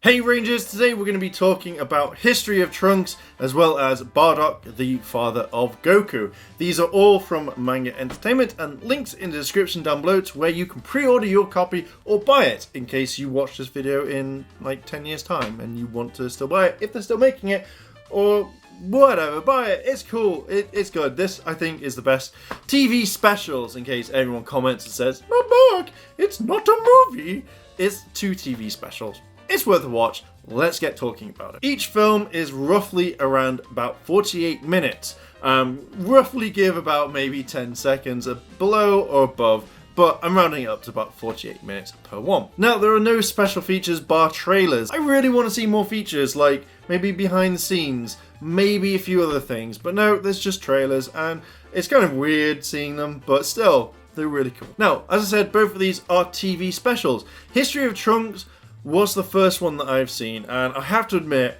Hey Rangers, today we're going to be talking about history of Trunks as well as Bardock, the father of Goku. These are all from Manga Entertainment and links in the description down below to where you can pre-order your copy or buy it in case you watch this video in like 10 years time and you want to still buy it if they're still making it, or whatever, buy it, it's cool, it's good. This I think is the best TV specials in case everyone comments and says, "Bardock, it's not a movie." It's two TV specials. It's worth a watch. Let's get talking about it. Each film is roughly around about 48 minutes. Roughly give about maybe 10 seconds below or above, but I'm rounding it up to about 48 minutes per one. Now, there are no special features bar trailers. I really want to see more features, like maybe behind the scenes, maybe a few other things, but no, there's just trailers, and it's kind of weird seeing them, but still, they're really cool. Now, as I said, both of these are TV specials. History of Trunks was the first one that I've seen, and I have to admit,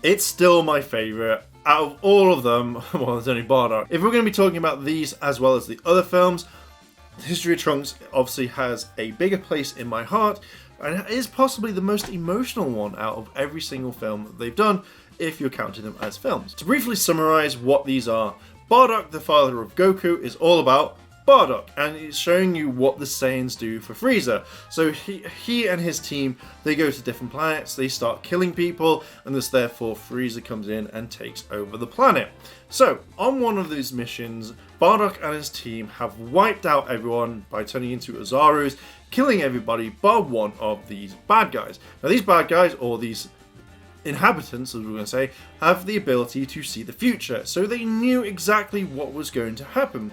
it's still my favourite. Out of all of them, well, there's only Bardock. If we're going to be talking about these as well as the other films, History of Trunks obviously has a bigger place in my heart, and it is possibly the most emotional one out of every single film that they've done, if you're counting them as films. To briefly summarise what these are, Bardock, the father of Goku, is all about Bardock, and it's showing you what the Saiyans do for Frieza. So he and his team, they go to different planets, they start killing people, and thus therefore Frieza comes in and takes over the planet. So on one of these missions, Bardock and his team have wiped out everyone by turning into Ozarus, killing everybody but one of these bad guys. Now these bad guys, or these inhabitants, as we're going to say, have the ability to see the future, so they knew exactly what was going to happen.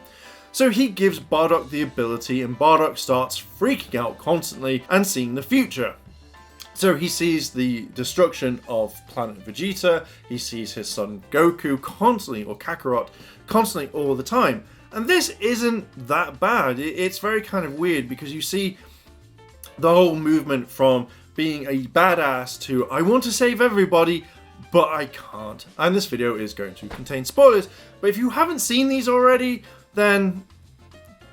So he gives Bardock the ability, and Bardock starts freaking out constantly and seeing the future. So he sees the destruction of planet Vegeta, he sees his son Goku constantly, or Kakarot, constantly all the time. And this isn't that bad. It's very kind of weird because you see the whole movement from being a badass to, I want to save everybody, but I can't. And this video is going to contain spoilers, but if you haven't seen these already, then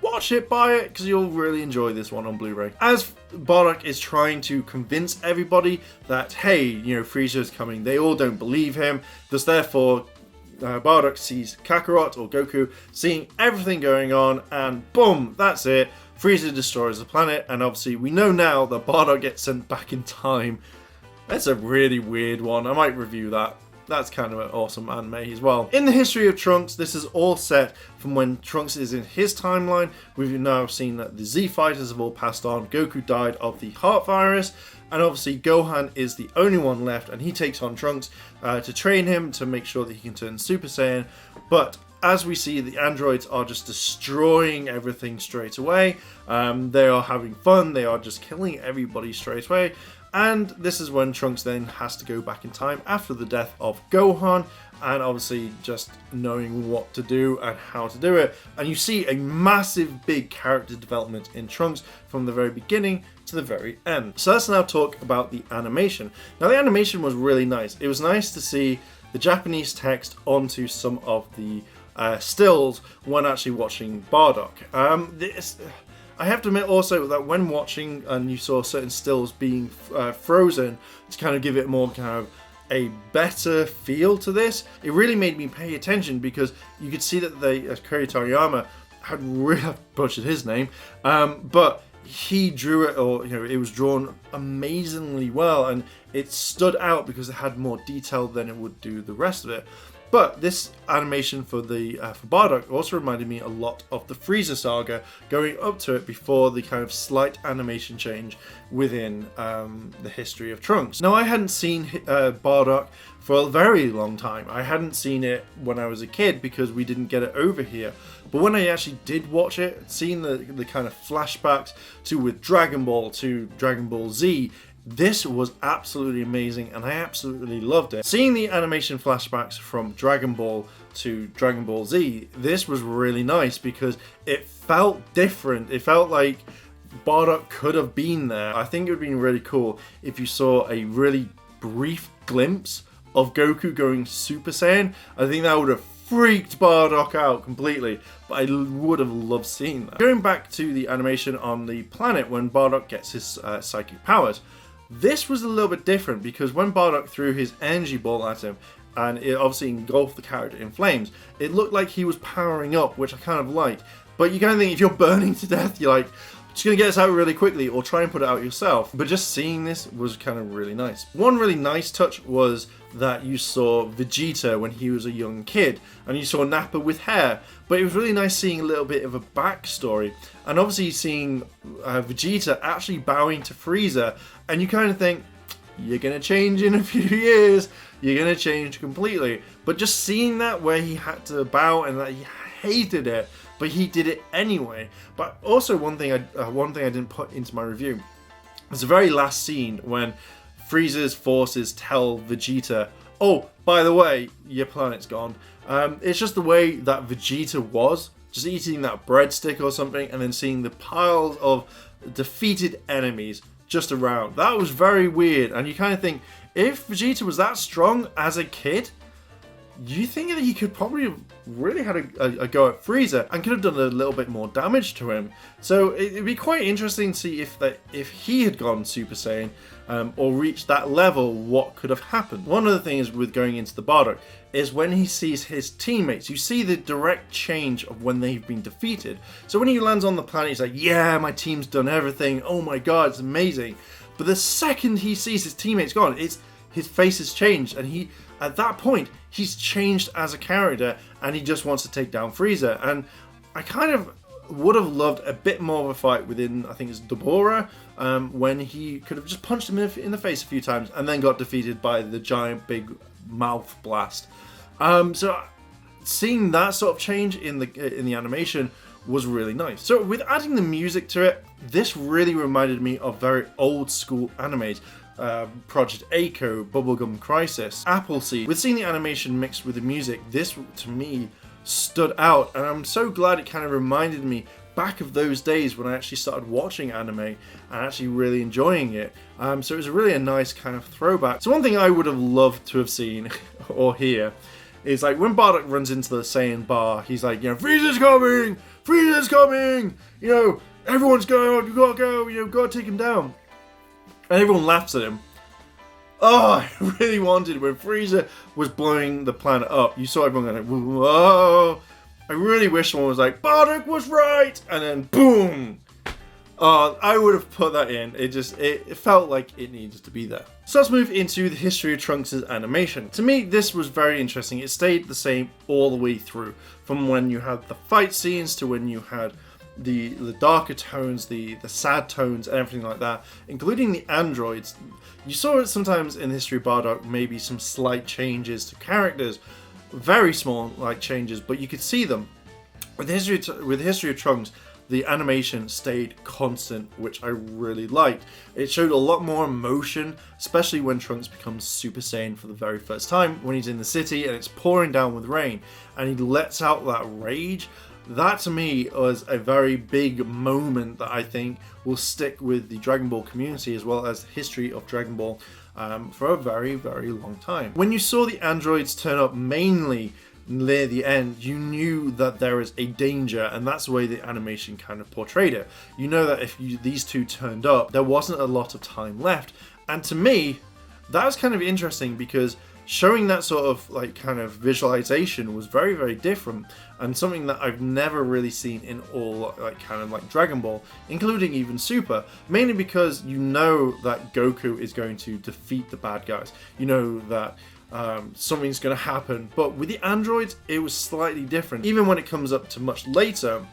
watch it, buy it, because you'll really enjoy this one on Blu-ray. As Bardock is trying to convince everybody that, hey, you know, Frieza's coming, they all don't believe him, thus therefore Bardock sees Kakarot, or Goku, seeing everything going on, and boom, that's it. Frieza destroys the planet, and obviously we know now that Bardock gets sent back in time. That's a really weird one. I might review that. That's kind of an awesome anime as well. In the history of Trunks, this is all set from when Trunks is in his timeline. We've now seen that the Z fighters have all passed on. Goku died of the heart virus, and obviously Gohan is the only one left, and he takes on Trunks to train him to make sure that he can turn Super Saiyan. But as we see, the androids are just destroying everything straight away. They are having fun, they are just killing everybody straight away. And this is when Trunks then has to go back in time after the death of Gohan, and obviously just knowing what to do and how to do it. And you see a massive big character development in Trunks from the very beginning to the very end. So let's now talk about the animation. Now the animation was really nice. It was nice to see the Japanese text onto some of the stills when actually watching Bardock. I have to admit also that when watching and you saw certain stills being frozen to kind of give it more kind of a better feel to this, it really made me pay attention because you could see that Akira Toriyama had really butchered his name, but he drew it, or you know, it was drawn amazingly well, and it stood out because it had more detail than it would do the rest of it. But this animation for Bardock also reminded me a lot of the Frieza saga going up to it before the kind of slight animation change within the history of Trunks. Now I hadn't seen Bardock for a very long time. I hadn't seen it when I was a kid because we didn't get it over here. But when I actually did watch it, seeing the kind of flashbacks to with Dragon Ball to Dragon Ball Z, this was absolutely amazing and I absolutely loved it. Seeing the animation flashbacks from Dragon Ball to Dragon Ball Z, this was really nice because it felt different. It felt like Bardock could have been there. I think it would have been really cool if you saw a really brief glimpse of Goku going Super Saiyan. I think that would have freaked Bardock out completely, but I would have loved seeing that. Going back to the animation on the planet when Bardock gets his psychic powers, This was a little bit different because when Bardock threw his energy ball at him, and it obviously engulfed the character in flames, it looked like he was powering up, which I kind of liked. But you kind of think if you're burning to death, you're like, just gonna get this out really quickly, or try and put it out yourself. But just seeing this was kind of really nice. One really nice touch was that you saw Vegeta when he was a young kid, and you saw Nappa with hair. But it was really nice seeing a little bit of a backstory, and obviously seeing Vegeta actually bowing to Frieza, and you kind of think, you're gonna change in a few years, you're gonna change completely. But just seeing that where he had to bow and that he hated it, but he did it anyway. But also one thing I didn't put into my review was the very last scene when Frieza's forces tell Vegeta, oh, by the way, your planet's gone. It's just the way that Vegeta was, just eating that breadstick or something, and then seeing the piles of defeated enemies just around. That was very weird, and you kind of think, if Vegeta was that strong as a kid, you think that he could probably have really had a go at Frieza and could have done a little bit more damage to him. So it'd be quite interesting to see if he had gone Super Saiyan or reached that level, what could have happened. One of the things with going into the Bardock is when he sees his teammates, you see the direct change of when they've been defeated. So when he lands on the planet, he's like, yeah, my team's done everything. Oh my god, it's amazing. But the second he sees his teammates gone, his face has changed, and at that point, he's changed as a character, and he just wants to take down Frieza. And I kind of would have loved a bit more of a fight within, I think it's Dabura, when he could have just punched him in the face a few times, and then got defeated by the giant big mouth blast. So seeing that sort of change in the animation was really nice. So with adding the music to it, this really reminded me of very old school animes. Project A-ko, Bubblegum Crisis, Appleseed. With seeing the animation mixed with the music, this to me stood out, and I'm so glad it kind of reminded me back of those days when I actually started watching anime and actually really enjoying it. So it was really a nice kind of throwback. So one thing I would have loved to have seen or hear is like when Bardock runs into the Saiyan bar, he's like, you know, Frieza's coming! Frieza's coming! You know, everyone's going, you gotta go, you know, gotta take him down. And everyone laughs at him. Oh, I really wanted when Frieza was blowing the planet up. You saw everyone going, whoa. I really wish someone was like, Bardock was right! And then boom! I would have put that in. It felt like it needed to be there. So let's move into the history of Trunks' animation. To me, this was very interesting. It stayed the same all the way through. From when you had the fight scenes to when you had the darker tones, the sad tones, and everything like that, including the androids. You saw it sometimes in the history of Bardock, maybe some slight changes to characters, very small like changes, but you could see them. With the history of Trunks, the animation stayed constant, which I really liked. It showed a lot more emotion, especially when Trunks becomes Super Saiyan for the very first time, when he's in the city and it's pouring down with rain, and he lets out that rage. That to me was a very big moment that I think will stick with the Dragon Ball community as well as the history of Dragon Ball for a very, very long time. When you saw the androids turn up mainly near the end, you knew that there is a danger, and that's the way the animation kind of portrayed it. You know that if these two turned up, there wasn't a lot of time left. And to me, that was kind of interesting because showing that sort of like kind of visualization was very, very different, and something that I've never really seen in all like kind of like Dragon Ball, including even Super, mainly because you know that Goku is going to defeat the bad guys. You know that something's going to happen, but with the androids it was slightly different. Even when it comes up to much later,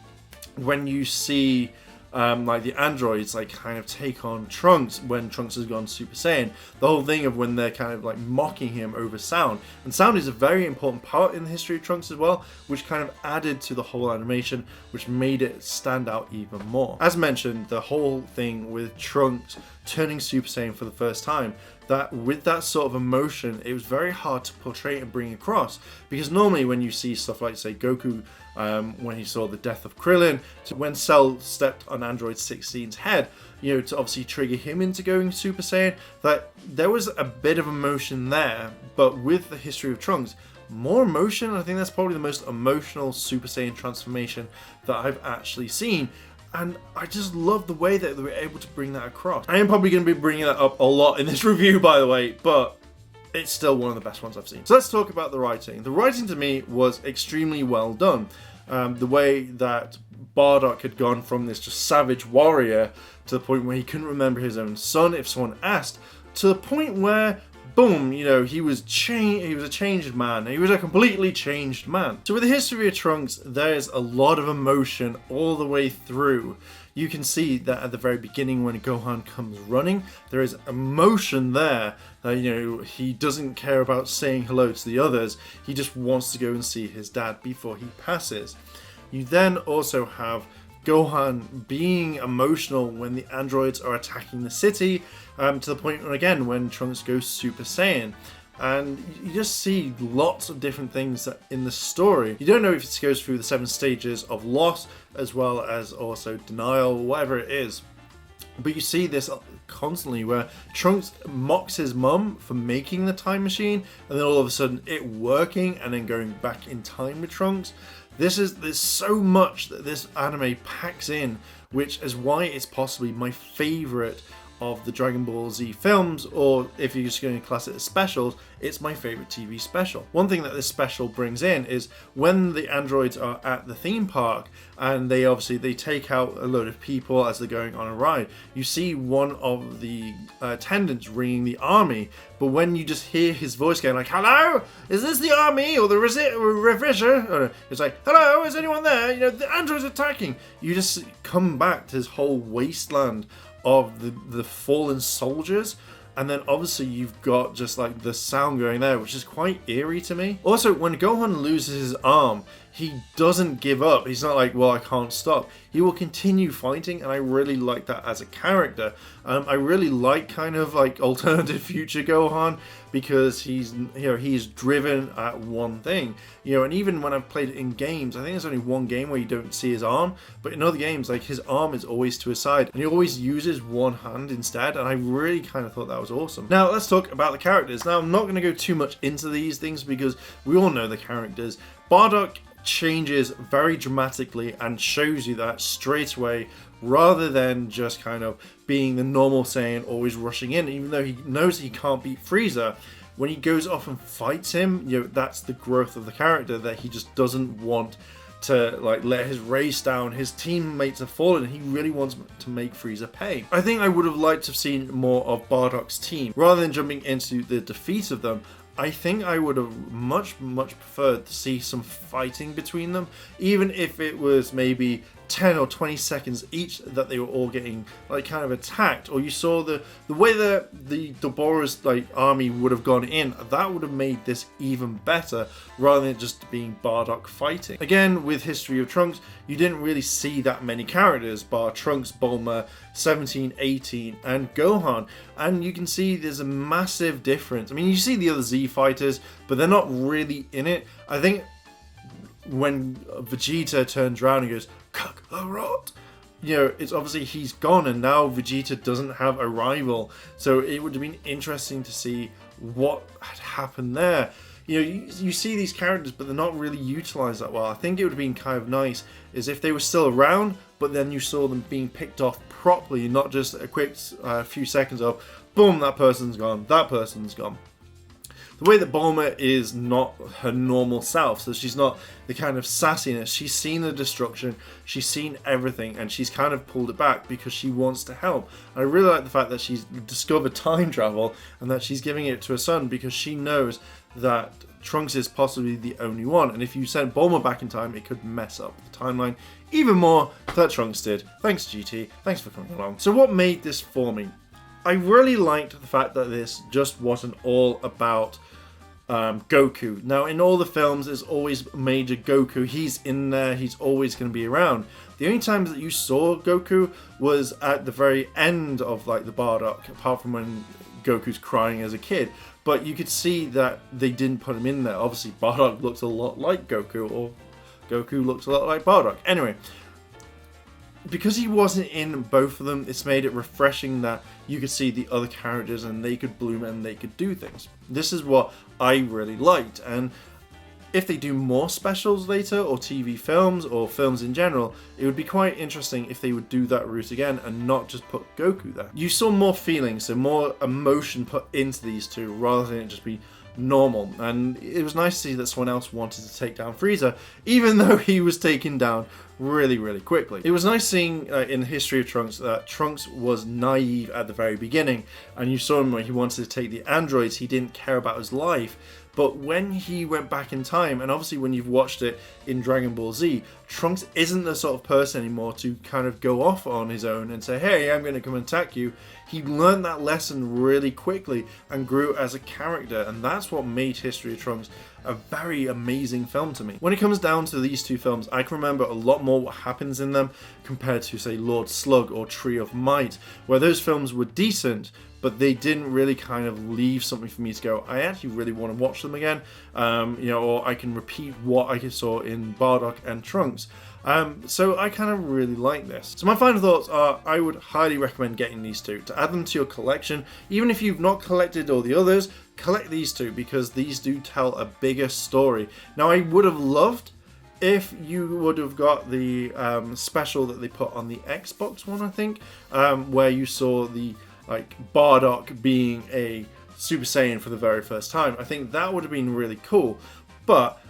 when you see like the androids like kind of take on Trunks when Trunks has gone Super Saiyan, the whole thing of when they're kind of like mocking him over sound, and sound is a very important part in the history of Trunks as well, which kind of added to the whole animation, which made it stand out even more. As mentioned, the whole thing with Trunks turning Super Saiyan for the first time, that with that sort of emotion, it was very hard to portray and bring across, because normally when you see stuff like, say, Goku when he saw the death of Krillin, to when Cell stepped on Android 16's head, you know, to obviously trigger him into going Super Saiyan, that there was a bit of emotion there. But with the history of Trunks, more emotion. I think that's probably the most emotional Super Saiyan transformation that I've actually seen. And I just love the way that they were able to bring that across. I am probably going to be bringing that up a lot in this review, by the way, but it's still one of the best ones I've seen. So let's talk about the writing. The writing to me was extremely well done. The way that Bardock had gone from this just savage warrior to the point where he couldn't remember his own son if someone asked, to the point where, boom, you know, he was a changed man. He was a completely changed man. So with the history of Trunks, there's a lot of emotion all the way through. You can see that at the very beginning when Gohan comes running, there is emotion there. You know, he doesn't care about saying hello to the others. He just wants to go and see his dad before he passes. You then also have Gohan being emotional when the androids are attacking the city, to the point, again, when Trunks goes Super Saiyan. And you just see lots of different things in the story. You don't know if it goes through the 7 stages of loss, as well as also denial, whatever it is. But you see this constantly where Trunks mocks his mum for making the time machine, and then all of a sudden it working and then going back in time with Trunks. There's so much that this anime packs in, which is why it's possibly my favourite of the Dragon Ball Z films, or if you're just going to class it as specials, it's my favourite TV special. One thing that this special brings in is when the androids are at the theme park and they take out a load of people as they're going on a ride. You see one of the attendants ringing the army, but when you just hear his voice going like, "Hello, is this the army or the revision?" It's like, "Hello, is anyone there? You know, the androids are attacking." You just come back to this whole wasteland of the fallen soldiers, and then obviously you've got just like the sound going there, which is quite eerie to me. Also, when Gohan loses his arm, he doesn't give up. He's not like, well, I can't stop. He will continue fighting, and I really like that as a character. I really like kind of like alternative future Gohan, because he's driven at one thing. And even when I've played it in games, I think there's only one game where you don't see his arm, but in other games, like, his arm is always to his side, and he always uses one hand instead, and I really kind of thought that was awesome. Now, let's talk about the characters. Now, I'm not going to go too much into these things because we all know the characters. Bardock changes very dramatically and shows you that straight away, rather than just kind of being the normal Saiyan always rushing in, even though he knows he can't beat Frieza. When he goes off and fights him, that's the growth of the character, that he just doesn't want to like let his race down. His teammates have fallen and he really wants to make Frieza pay. I think I would have liked to have seen more of Bardock's team rather than jumping into the defeat of them. I think I would have much preferred to see some fighting between them, even if it was maybe 10 or 20 seconds each that they were all getting like kind of attacked, or you saw the way that the Bora's like army would have gone in. That would have made this even better, rather than just being Bardock fighting. Again, with History of Trunks, you didn't really see that many characters bar Trunks, Bulma, 17, 18 and Gohan, and you can see there's a massive difference. I mean, you see the other Z fighters, but they're not really in it. I think when Vegeta turns around and goes, Kakarot, it's obviously he's gone, and now Vegeta doesn't have a rival. So it would have been interesting to see what had happened there. You see these characters, but they're not really utilized that well. I think it would have been kind of nice is if they were still around, but then you saw them being picked off properly, not just a quick few seconds of, boom, that person's gone, that person's gone. The way that Bulma is not her normal self, so she's not the kind of sassiness. She's seen the destruction, she's seen everything, and she's kind of pulled it back because she wants to help. And I really like the fact that she's discovered time travel and that she's giving it to her son because she knows that Trunks is possibly the only one. And if you sent Bulma back in time, it could mess up the timeline even more that Trunks did. Thanks, GT. Thanks for coming along. So what made this for me? I really liked the fact that this just wasn't all about Goku. Now, in all the films, there's always Major Goku. He's in there. He's always going to be around. The only times that you saw Goku was at the very end of like the Bardock, apart from when Goku's crying as a kid. But you could see that they didn't put him in there. Obviously, Bardock looks a lot like Goku, or Goku looks a lot like Bardock. Anyway, because he wasn't in both of them, it's made it refreshing that you could see the other characters and they could bloom and they could do things. This is what I really liked, and if they do more specials later, or TV films, or films in general, it would be quite interesting if they would do that route again and not just put Goku there. You saw more feelings, so more emotion put into these two rather than it just be normal, and it was nice to see that someone else wanted to take down Frieza, even though he was taken down really quickly. It was nice seeing in the history of Trunks that Trunks was naive at the very beginning, and you saw him when he wanted to take the androids, he didn't care about his life. But when he went back in time, and obviously when you've watched it in Dragon Ball Z, Trunks isn't the sort of person anymore to kind of go off on his own and say, hey, I'm going to come and attack you. He learned that lesson really quickly and grew as a character, and that's what made History of Trunks a very amazing film to me. When it comes down to these two films, I can remember a lot more what happens in them compared to, say, Lord Slug or Tree of Might, where those films were decent, but they didn't really kind of leave something for me to go, I actually really want to watch them again, or I can repeat what I saw in Bardock and Trunks. So I kind of really like this. So my final thoughts are, I would highly recommend getting these two, to add them to your collection. Even if you've not collected all the others, collect these two, because these do tell a bigger story. Now, I would have loved if you would have got the special that they put on the Xbox one, I think, where you saw the Bardock being a Super Saiyan for the very first time. I think that would have been really cool, but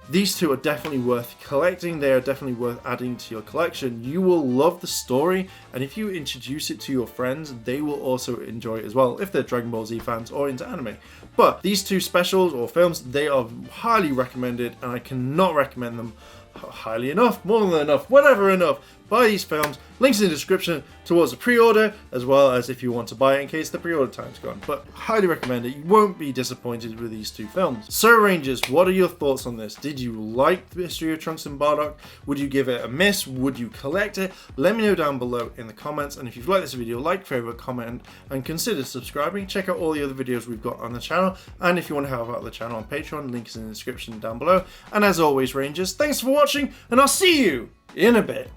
these two are definitely worth collecting. They are definitely worth adding to your collection. You will love the story, and if you introduce it to your friends, they will also enjoy it as well, if they're Dragon Ball Z fans or into anime. But these two specials or films, they are highly recommended, and I cannot recommend them highly enough, more than enough, whatever enough. Buy these films, links in the description towards the pre-order, as well as if you want to buy it in case the pre-order time's gone. But highly recommend it. You won't be disappointed with these two films. So Rangers, what are your thoughts on this? Did you like the History of Trunks and Bardock? Would you give it a miss? Would you collect it? Let me know down below in the comments, and if you've liked this video, like, favorite, comment, and consider subscribing. Check out all the other videos we've got on the channel, and if you want to help out the channel on Patreon, links in the description down below. And as always, Rangers, thanks for watching, and I'll see you in a bit.